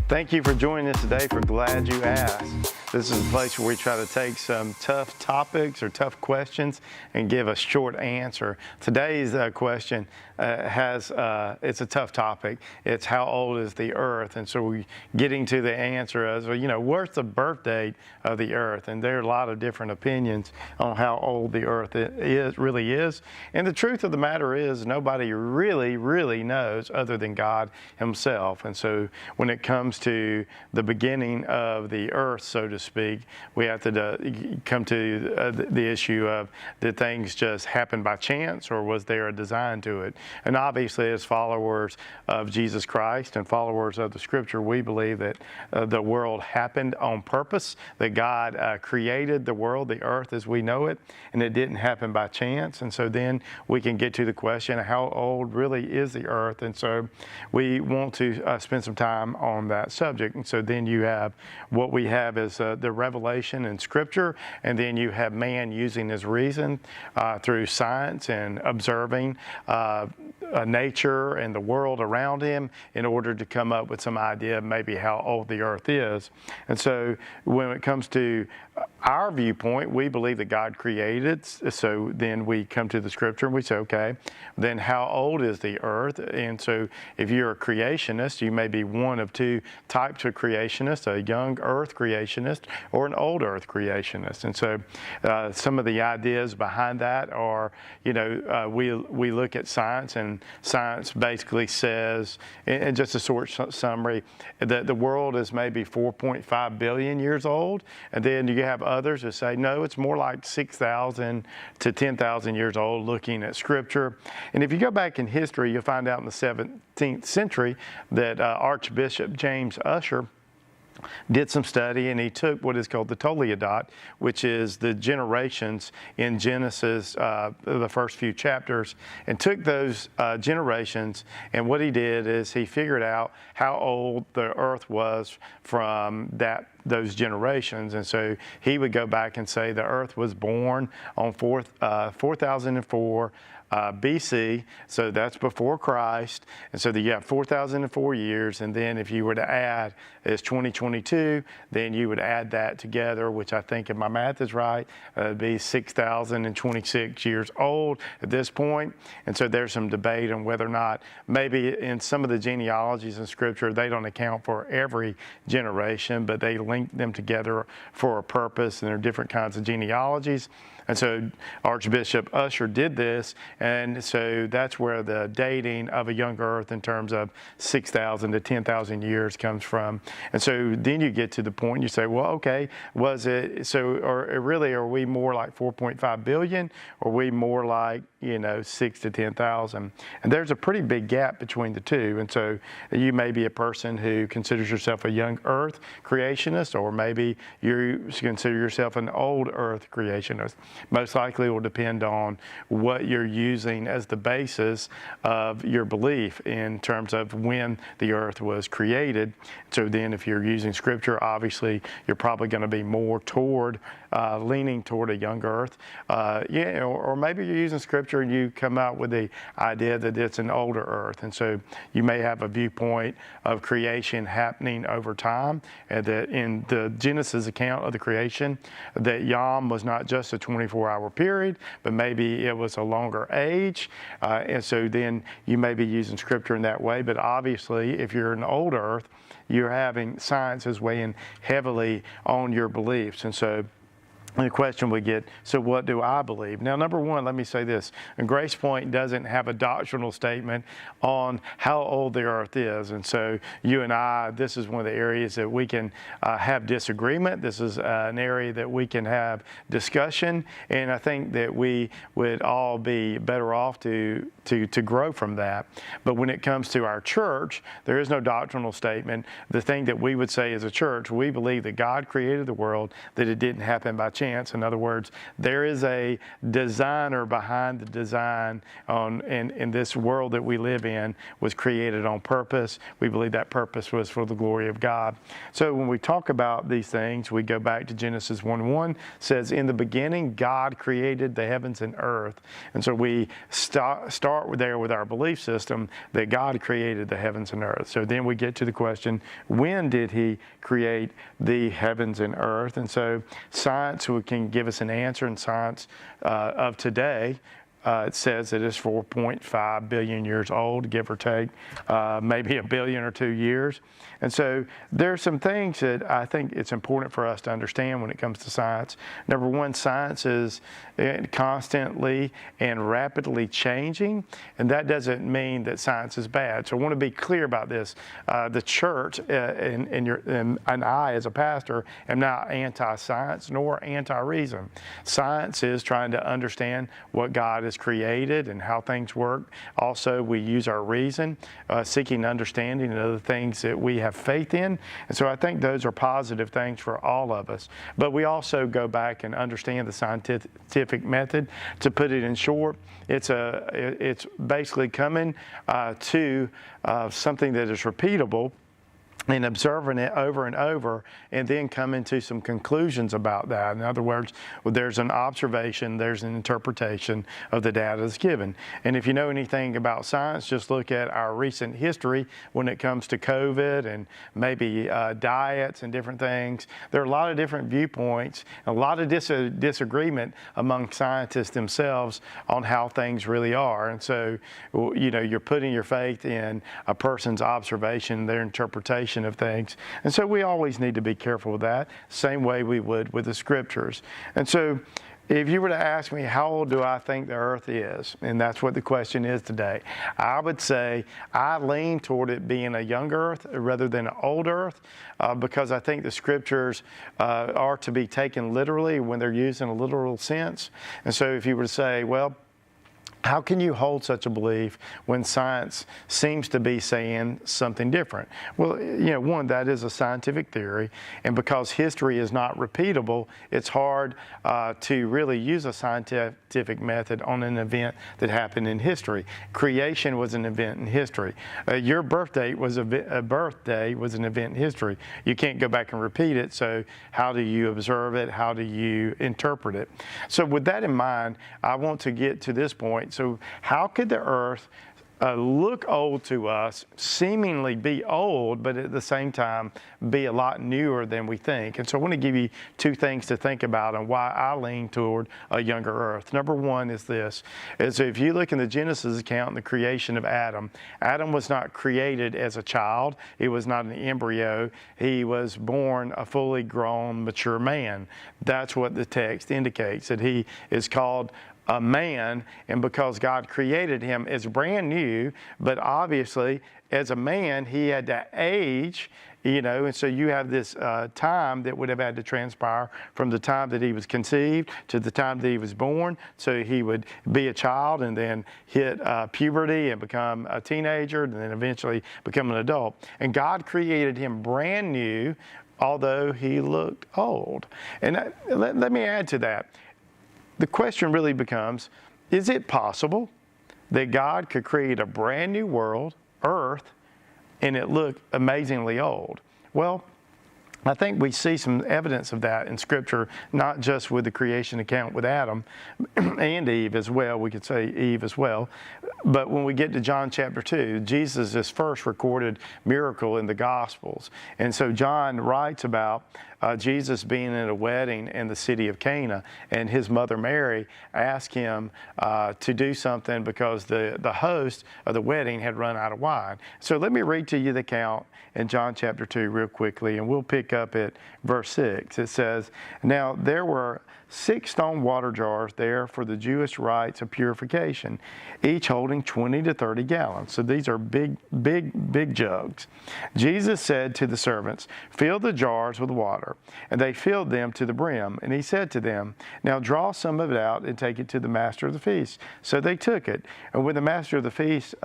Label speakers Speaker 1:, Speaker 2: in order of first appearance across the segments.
Speaker 1: Thank you for joining us today for Glad You Asked. This is a place where we try to take some tough topics or tough questions and give a short answer. Today's question it's a tough topic. It's how old is the earth? And so we're getting to the answer as, well, what's the birth date of the earth? And there are a lot of different opinions on how old the earth really is. And the truth of the matter is nobody really knows other than God himself. And so when it comes to the beginning of the earth, so to speak, we have to come to the issue of, did things just happen by chance, or was there a design to it? And obviously, as followers of Jesus Christ and followers of the Scripture, we believe that the world happened on purpose, that God created the world, the earth as we know it, and it didn't happen by chance. And so then we can get to the question, how old really is the earth? And so we want to spend some time on that subject. And so then you have what we have is the revelation in Scripture, and then you have man using his reason through science and observing nature and the world around him in order to come up with some idea of maybe how old the earth is. And so when it comes to our viewpoint, we believe that God created. So then we come to the Scripture and we say, okay, then how old is the earth? And so if you're a creationist, you may be one of two types of creationists, a young earth creationist or an old earth creationist. And so some of the ideas behind that are, we look at science, and science basically says, in just a short summary, that the world is maybe 4.5 billion years old. And then you have others that say, no, it's more like 6,000 to 10,000 years old, looking at Scripture. And if you go back in history, you'll find out in the 17th century that Archbishop James Ussher did some study, and he took what is called the Toledot, which is the generations in Genesis, the first few chapters, and took those generations, and what he did is he figured out how old the earth was from those generations. And so he would go back and say the earth was born on 4004 BC, so that's before Christ. And so you have 4,004 years, and then if you were to add, it's 2022, then you would add that together, which I think, if my math is right, it'd be 6,026 years old at this point. And so there's some debate on whether or not maybe in some of the genealogies in Scripture, they don't account for every generation, but they link them together for a purpose, and there are different kinds of genealogies. And so Archbishop Ussher did this, and so that's where the dating of a young earth in terms of 6,000 to 10,000 years comes from. And so then you get to the point, you say, well, okay, was it, so or really are we more like 4.5 billion, or are we more like, 6 to 10,000? And there's a pretty big gap between the two. And so you may be a person who considers yourself a young earth creationist, or maybe you consider yourself an old earth creationist. Most likely it will depend on what you're using as the basis of your belief in terms of when the earth was created. So then if you're using Scripture, obviously you're probably going to be more toward leaning toward a young earth. Or maybe you're using Scripture and you come out with the idea that it's an older earth. And so you may have a viewpoint of creation happening over time, and that in the Genesis account of the creation, that Yom was not just a 24-hour period, but maybe it was a longer age. And so then you may be using Scripture in that way. But obviously, if you're an old earth, you're having science is weighing heavily on your beliefs. And so the question we get, so what do I believe? Now, number one, let me say this. Grace Point doesn't have a doctrinal statement on how old the earth is. And so you and I, this is one of the areas that we can have disagreement. This is an area that we can have discussion. And I think that we would all be better off to grow from that. But when it comes to our church, there is no doctrinal statement. The thing that we would say as a church, we believe that God created the world, that it didn't happen by chance. In other words, there is a designer behind the design in this world that we live in was created on purpose. We believe that purpose was for the glory of God. So when we talk about these things, we go back to Genesis 1:1, says, in the beginning, God created the heavens and earth. And so we start there with our belief system that God created the heavens and earth. So then we get to the question, when did he create the heavens and earth? And so science can give us an answer, and science of today, it says it is 4.5 billion years old, give or take, maybe a billion or 2 years. And so there are some things that I think it's important for us to understand when it comes to science. Number one, science is constantly and rapidly changing, and that doesn't mean that science is bad. So I want to be clear about this. The church and I, as a pastor, am not anti-science nor anti-reason. Science is trying to understand what God has created and how things work. Also, we use our reason, seeking understanding and other things that we have faith in. And so I think those are positive things for all of us. But we also go back and understand the scientific method. To put it in short, it's basically coming to something that is repeatable and observing it over and over, and then coming to some conclusions about that. In other words, there's an observation, there's an interpretation of the data that's given. And if you know anything about science, just look at our recent history when it comes to COVID and maybe diets and different things. There are a lot of different viewpoints, a lot of disagreement among scientists themselves on how things really are. And so, you know, you're putting your faith in a person's observation, their interpretation of things. And so we always need to be careful with that, same way we would with the scriptures. And so if you were to ask me, how old do I think the earth is? And that's what the question is today. I would say I lean toward it being a young earth rather than an old earth, because I think the scriptures are to be taken literally when they're used in a literal sense. And so if you were to say, well, how can you hold such a belief when science seems to be saying something different? Well, you know, one, that is a scientific theory, and because history is not repeatable, it's hard to really use a scientific method on an event that happened in history. Creation was an event in history. Your birthday was an event in history. You can't go back and repeat it, so how do you observe it? How do you interpret it? So with that in mind, I want to get to this point. So how could the earth look old to us, seemingly be old, but at the same time be a lot newer than we think? And so I want to give you two things to think about and why I lean toward a younger earth. Number one is this, is if you look in the Genesis account in the creation of Adam, Adam was not created as a child. He was not an embryo. He was born a fully grown, mature man. That's what the text indicates, that he is called a man, and because God created him as brand new, but obviously as a man he had to age, you know, and so you have this time that would have had to transpire from the time that he was conceived to the time that he was born. So he would be a child and then hit puberty and become a teenager and then eventually become an adult. And God created him brand new, although he looked old. And let me add to that. The question really becomes, is it possible that God could create a brand new world, earth, and it looked amazingly old? Well, I think we see some evidence of that in Scripture, not just with the creation account with Adam and Eve as well. We could say Eve as well. But when we get to John chapter 2, Jesus is first recorded miracle in the Gospels. And so John writes about Jesus being at a wedding in the city of Cana, and his mother Mary asked him to do something because the host of the wedding had run out of wine. So let me read to you the account in John chapter 2 real quickly, and we'll pick up at verse 6. It says, "Now there were 6 stone water jars there for the Jewish rites of purification, each holding 20 to 30 gallons. So these are big jugs. Jesus said to the servants, 'Fill the jars with water.' And they filled them to the brim. And he said to them, 'Now draw some of it out and take it to the master of the feast.' So they took it. And when the master of the feast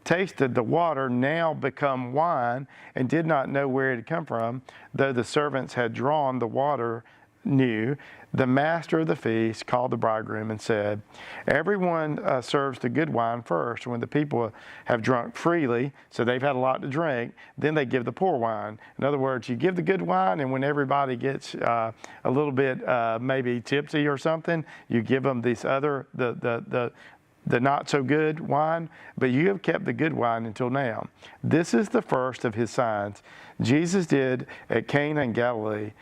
Speaker 1: tasted the water now become wine and did not know where it had come from, though the servants had drawn the water new, the master of the feast called the bridegroom and said, everyone serves the good wine first. When the people have drunk freely, so they've had a lot to drink, then they give the poor wine. In other words, you give the good wine, and when everybody gets a little bit maybe tipsy or something, you give them this other, the not so good wine, but you have kept the good wine until now. This is the first of his signs Jesus did at Cana in Galilee.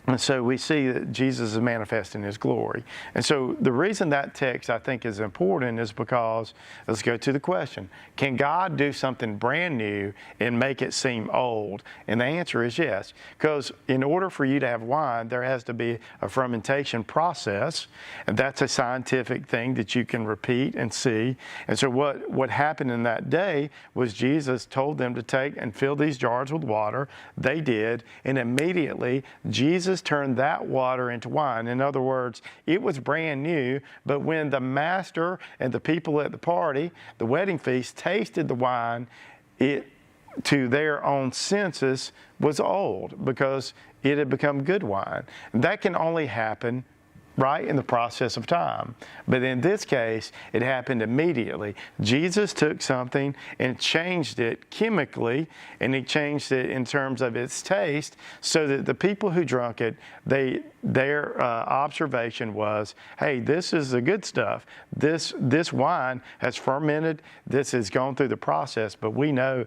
Speaker 1: And so we see that Jesus is manifesting his glory. And so the reason that text I think is important is because, let's go to the question, can God do something brand new and make it seem old? And the answer is yes. Because in order for you to have wine, there has to be a fermentation process. And that's a scientific thing that you can repeat and see. And so what happened in that day was Jesus told them to take and fill these jars with water. They did. And immediately Jesus turned that water into wine. In other words, it was brand new, but when the master and the people at the party, the wedding feast, tasted the wine, it, to their own senses, was old because it had become good wine. And that can only happen right in the process of time. But in this case, it happened immediately. Jesus took something and changed it chemically, and he changed it in terms of its taste, so that the people who drank it, their observation was, hey, this is the good stuff. This wine has fermented. This has gone through the process, but we know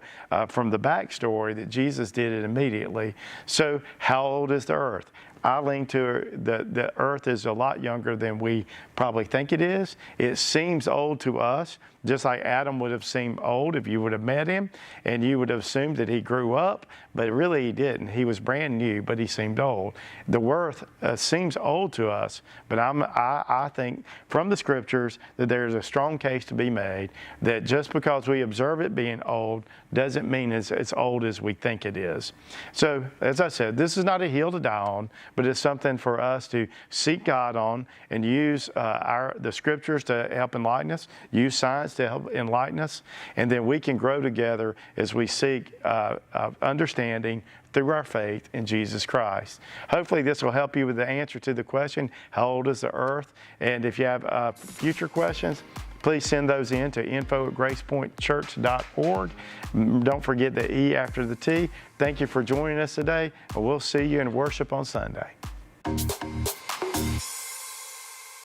Speaker 1: from the backstory that Jesus did it immediately. So how old is the earth? I lean to the earth is a lot younger than we probably think it is. It seems old to us, just like Adam would have seemed old if you would have met him, and you would have assumed that he grew up, but really he didn't. He was brand new, but he seemed old. The earth seems old to us, but I think from the scriptures that there's a strong case to be made that just because we observe it being old doesn't mean it's old as we think it is. So, as I said, this is not a hill to die on, but it's something for us to seek God on and use the scriptures to help enlighten us, use science to help enlighten us, and then we can grow together as we seek understanding through our faith in Jesus Christ. Hopefully this will help you with the answer to the question, how old is the earth? And if you have future questions, please send those in to info@gracepointchurch.org. Don't forget the E after the T. Thank you for joining us today, and we'll see you in worship on Sunday.